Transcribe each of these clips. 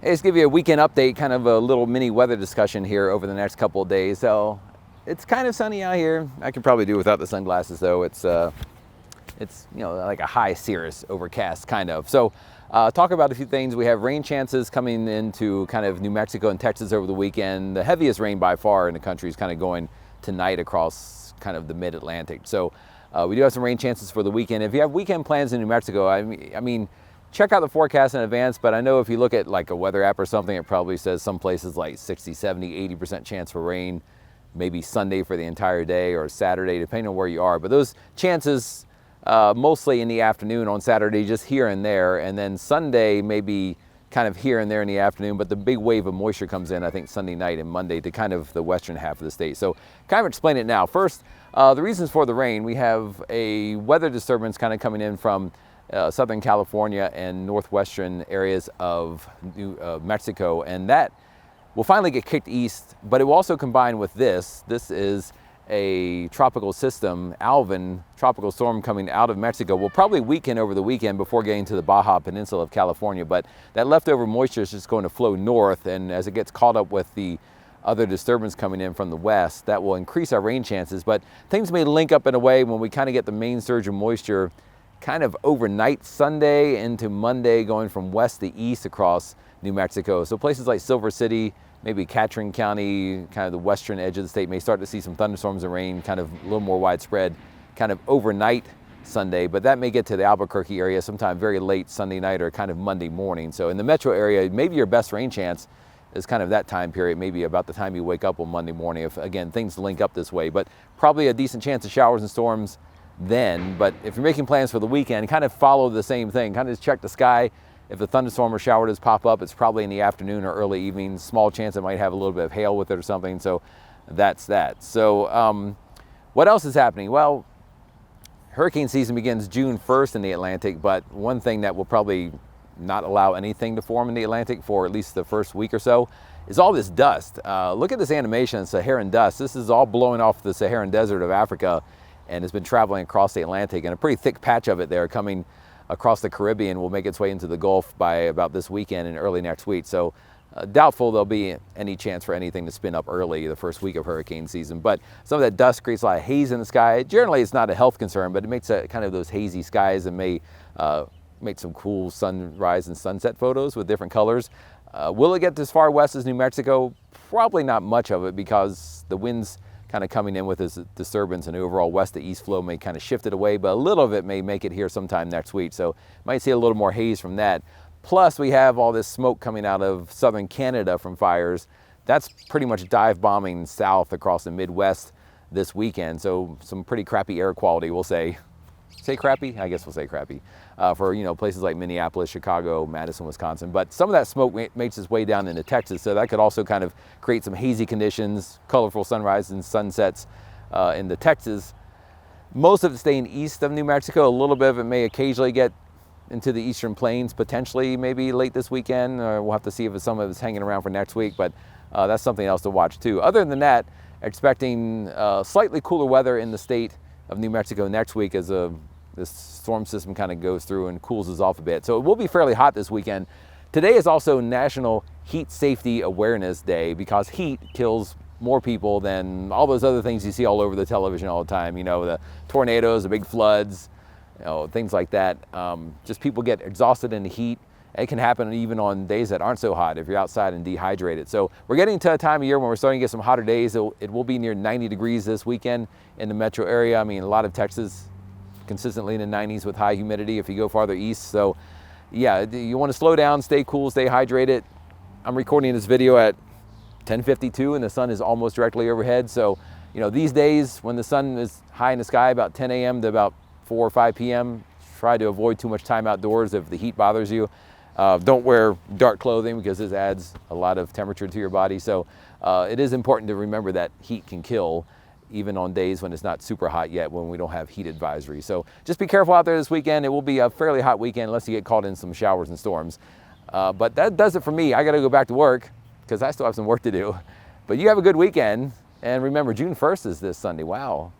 Hey, just give you a weekend update, kind of a little mini weather discussion here over the next couple of days. So it's kind of sunny out here. I could probably do without the sunglasses though. It's like a high cirrus overcast kind of. So talk about a few things. We have rain chances coming into kind of New Mexico and Texas over the weekend. The heaviest rain by far in the country is kind of going tonight across kind of the mid-Atlantic. So we do have some rain chances for the weekend. If you have weekend plans in New Mexico, I mean, check out the forecast in advance, but I know if you look at like a weather app or something, it probably says some places like 60, 70, 80% chance for rain, maybe Sunday for the entire day or Saturday, depending on where you are. But those chances mostly in the afternoon on Saturday, just here and there, and then Sunday maybe kind of here and there in the afternoon, but the big wave of moisture comes in, I think, Sunday night and Monday to kind of the western half of the state. So kind of explain it now. First, the reasons for the rain. We have a weather disturbance kind of coming in from Southern California and northwestern areas of New Mexico, and that will finally get kicked east, but it will also combine with this. This is a tropical system, Alvin, tropical storm coming out of Mexico, will probably weaken over the weekend before getting to the Baja Peninsula of California, but that leftover moisture is just going to flow north, and as it gets caught up with the other disturbance coming in from the west, that will increase our rain chances. But things may link up in a way when we kind of get the main surge of moisture kind of overnight Sunday into Monday, going from west to east across New Mexico. So places like Silver City, maybe Catron County, kind of the western edge of the state, may start to see some thunderstorms and rain kind of a little more widespread kind of overnight Sunday, but that may get to the Albuquerque area sometime very late Sunday night or kind of Monday morning. So in the metro area, maybe your best rain chance is kind of that time period, maybe about the time you wake up on Monday morning, if again things link up this way, but probably a decent chance of showers and storms then. But if you're making plans for the weekend, kind of follow the same thing. Kind of just check the sky. If a thunderstorm or shower does pop up, it's probably in the afternoon or early evening. Small chance it might have a little bit of hail with it or something. So that's that. So what else is happening? Well, hurricane season begins June 1st in the Atlantic, but one thing that will probably not allow anything to form in the Atlantic for at least the first week or so is all this dust. Look at this animation, Saharan dust. This is all blowing off the Saharan desert of Africa, and it's been traveling across the Atlantic, and a pretty thick patch of it there coming across the Caribbean will make its way into the Gulf by about this weekend and early next week. So doubtful there'll be any chance for anything to spin up early the first week of hurricane season. But some of that dust creates a lot of haze in the sky. Generally, it's not a health concern, but it makes kind of those hazy skies and may make some cool sunrise and sunset photos with different colors. Will it get as far west as New Mexico? Probably not much of it, because the winds kind of coming in with this disturbance and overall west to east flow may kind of shift it away, but a little of it may make it here sometime next week. So might see a little more haze from that. Plus we have all this smoke coming out of southern Canada from fires. That's pretty much dive bombing south across the Midwest this weekend. So some pretty crappy air quality, we'll say. Say crappy? I guess we'll say crappy. For places like Minneapolis, Chicago, Madison, Wisconsin. But some of that smoke makes its way down into Texas, so that could also kind of create some hazy conditions, colorful sunrises and sunsets in the Texas. Most of it staying east of New Mexico. A little bit of it may occasionally get into the eastern plains, potentially maybe late this weekend. We'll have to see if some of it's hanging around for next week, but that's something else to watch too. Other than that, expecting slightly cooler weather in the state of New Mexico next week as this storm system kind of goes through and cools us off a bit. So it will be fairly hot this weekend. Today is also National Heat Safety Awareness Day, because heat kills more people than all those other things you see all over the television all the time. The tornadoes, the big floods, things like that. Just people get exhausted in the heat. It can happen even on days that aren't so hot if you're outside and dehydrated. So we're getting to a time of year when we're starting to get some hotter days. It will be near 90 degrees this weekend in the metro area. I mean, a lot of Texas consistently in the 90s with high humidity if you go farther east. So yeah, you want to slow down, stay cool, stay hydrated. I'm recording this video at 10:52 and the sun is almost directly overhead. So these days when the sun is high in the sky about 10 a.m. to about 4 or 5 p.m., try to avoid too much time outdoors if the heat bothers you. Don't wear dark clothing, because this adds a lot of temperature to your body. So it is important to remember that heat can kill, even on days when it's not super hot yet, when we don't have heat advisory. So just be careful out there this weekend. It will be a fairly hot weekend unless you get caught in some showers and storms. But that does it for me. I got to go back to work because I still have some work to do. But you have a good weekend. And remember, June 1st is this Sunday. Wow,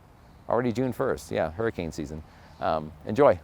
already June 1st. Yeah, hurricane season. Enjoy.